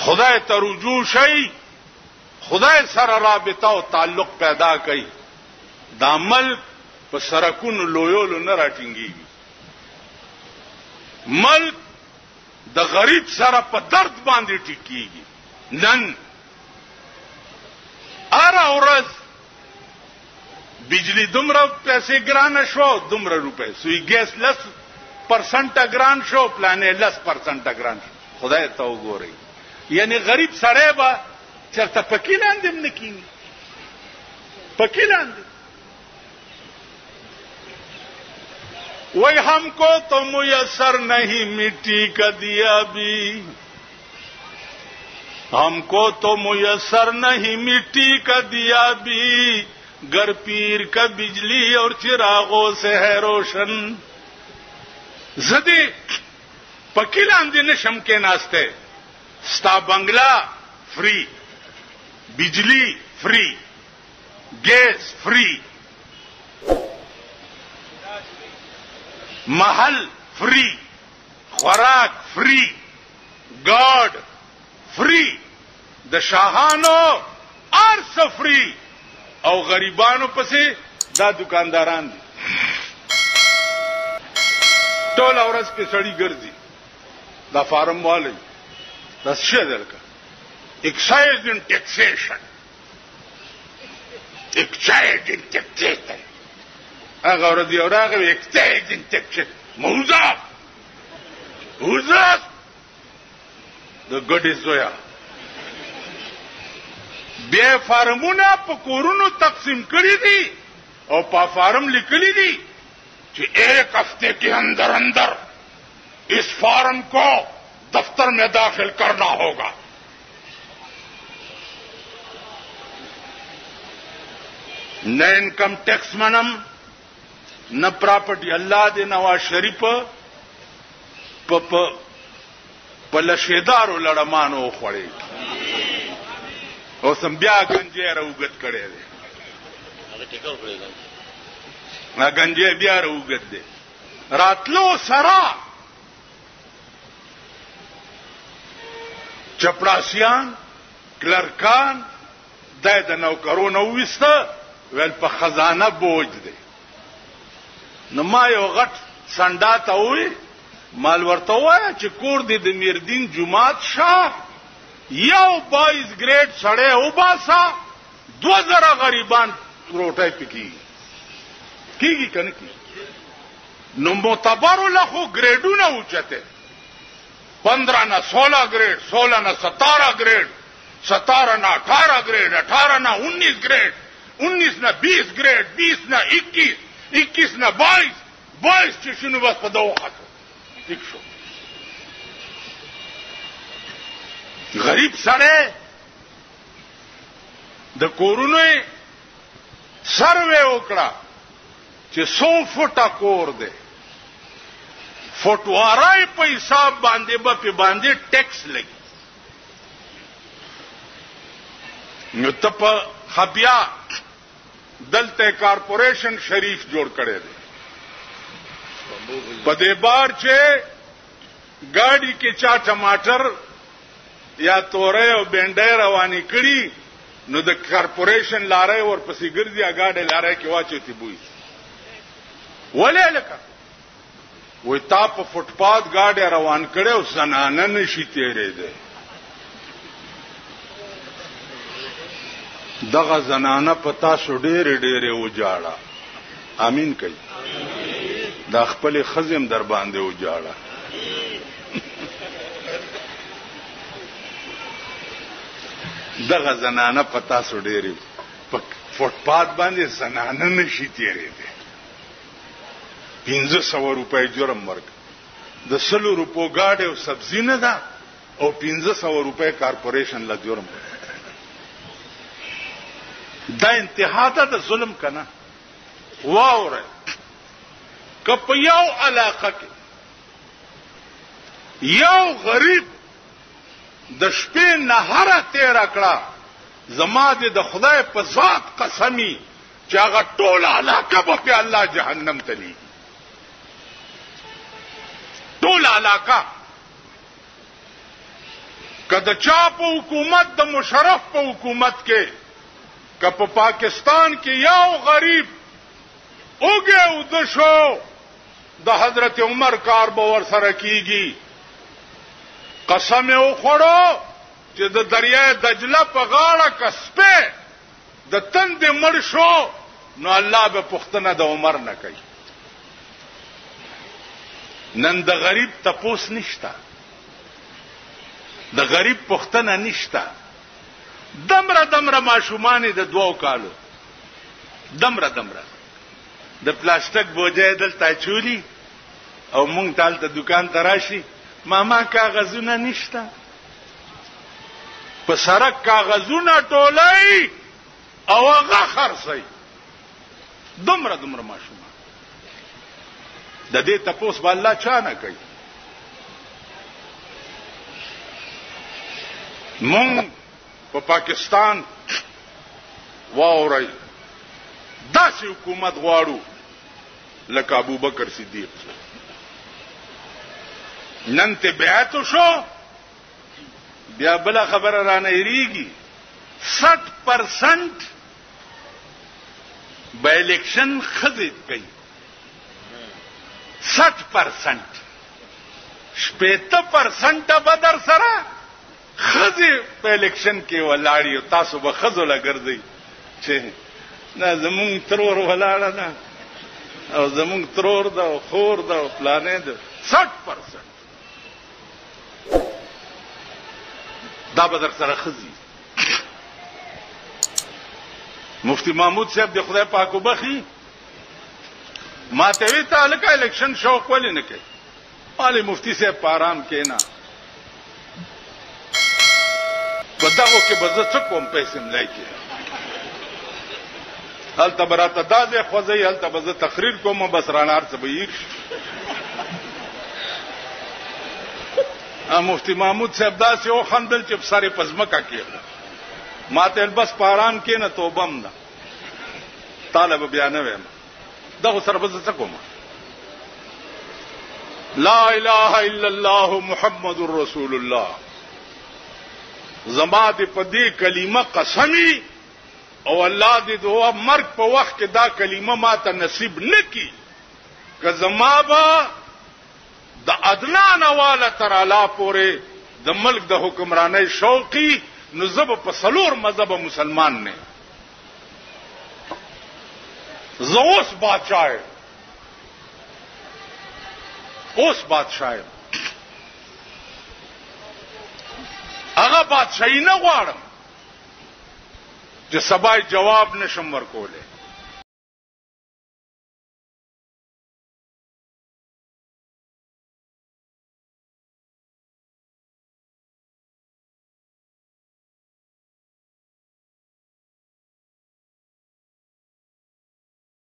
خدای ته رجوع شي، خدای سره رابطه او تعلق پیدا کړي، دا ملک په سرکونو لویولو نه راټینګيږي. ملک د غریب سره په درد باندې ټیکيږي. نن هر ورځ بجلی دومره پیسې ګرانه شو، دومره روپے سوی ګیس 10% ګران شو، پلانې 10% ګران شو. خدای ته وګورئ، یعنی غریب سړی به چرته پکې لاندې نه کیږي، پکې لاندې. وہی ہم کو تو میسر نہیں مٹی کا دیا بھی، ہم کو تو میسر نہیں مٹی کا دیا بھی، گر پیر کا بجلی اور چراغوں سے ہے روشن. زدی پکی لاندې نشم کې ناسته، ستا بنگلا فری، بجلی فری، گیس فری، محل فری، خوراک فری، گاڈ فری، د شاهانو ارس فری، او غریبانو پسې دا دکانداران دي. ټول ورځ په سړی ګرځي، دا فارم والی دا څه دلته ایکسایز ان ټیکسیشن، ایکسایز ان ټیکسیشن، هغه ورځ یو راغی ایکسایز ان ټیکسیشن موزه د ګډي زویا. بیا فارمونه په کورونو تقسیم کړی دي او په فارم لیکلی دي کہ 1 ہفتے کے اندر اندر اس فارم کو دفتر میں داخل کرنا ہوگا. نہ انکم ٹیکس منم، نہ پراپرٹی. اللہ دے نواز شریف په لشیدارو لړمانو خوړې او سم بیا گنجې راوګت کړي دي، نا گنجې بیا راوګت دي. راتلو سرا چپړاسیان کلرکان د نوکرونو وسته ول په خزانه بوج دي. نو ما یو غټ سنډا ته وې مال ورته وای چې کور دې د میردین جمعات شاه یو 22 گریډ سړی وباسا 2000 غریبان روټای پکې کیږي کنه کی. نو معتبر له خو گریډونه اوچته 15 نه 16 گریډ، 16 نه 17 گریډ، 17 نه 18 گریډ، 18 نه 19 گریډ، 19 نه 20 گریډ، 20 نه 21، 21 نه 22، 22 چې شنو بس په دوه خاطر ٹھیک شو. غریب سره د کورونو سروے وکړه چې 100 فټه کور دی، فټوارای په حساب باندې په باندې ټیکس لګي. نو ته په خبیا دلته کارپوریشن شریف جوړ کړی دی. په دې بار چې ګاډي کې چا ټماټر یا تورې او بینډای رواني کړي نو د کارپوریشن لارې ورپسې ګرځي، اګاډه لارې کې واچوي بوي. ولې لکه وې تا په فوټپات ګاډي روان کړي او زنانه نشي تیرې ده. دغه زنانه پتا شو ډېرې ډېرې وجاړه. امين کوي دا خپل خزم در باندې وجاړه. دغه زنانه پتا سو ډېری په فوټپات باندې زنانه نشي تیرې ده. 1500 روپۍ جرم ورک د 100 روپو گاډي او سبزی نه ده او 1500 روپۍ کارپوریشن لا جرم. دا انتها ده د ظلم کنه. واوره کپ یو علاقه کې یو غریب د شپې نهره تیر کړه، زما دې د خدای په ذات قسمی چې هغه ټول علاقه په الله جهنم ته لیږي. ټول علاقه که د چا په حکومت د مشرف په حکومت کې که په پاکستان کې یو غریب اوګه ود شو د حضرت عمر کار به ور سره کیږي. قسم یې وخوړو چې د دریای دجله په غاړه کسبه د تند مړ شو نو الله به پښتنه د عمر نه کوي. نن د غریب تپوس نشتا، د غریب پښتنه نشتا. دمره ماشومان د 2 کالو دمره د پلاستیک بوجه دلته چولی او مونږ تالته دکان ته راشي ماما کاغذونه نشتا، په سړک کاغذونه ټولای او هغه خرڅي. دمره ماشومان د دې تپوس به الله چا نه کوي. مونږ په پاکستان واوري داسې حکومت غواړو لکه ابوبکر صدیق. نن ته بیعت شو بیا بل خبره را نه یریږي. 60% به الیکشن خزید کوي. 60% 80% به در سره خزی په الیکشن کې ولاړی. تاسو به خزو لګرځي چې نه زمون ترور ولاړه نه او زمون ترور دا او خور دا او پلانې دا. 60% دا به در سره خزي. مفتی محمود صاحب د خدای پاک وبخي ما ته وی تعلق الیکشن شوق ولې نه کوي. مالي مفتی صاحب پارام کېنا بداغو کې بزه څه کوم پیسې ملای کې هلته براته دازه خوځي هلته بزه تقریر کوم بس رانار څه به یې مفتی محمود صاحب داسې او خندل چې ساري پزمکا کې ما ته بس پارام کې نه توبم ده طالب بیان ویم دغه سره بزه څه کوم. لا اله الا الله محمد رسول الله. زما دې په دې کلمه قسمی او الله دې دوه مرګ په وخت کې دا کلمه ماته نصیب نکي که زما به د عدنان والا تر اعلی پورې د ملک د حکمرانۍ شوقي نو زب په سلور مذهب مسلمان نه زوس بادشاہ اوس بادشاہ هغه بادشاہي نه غواړم چې سبا جواب نشم ورکوله.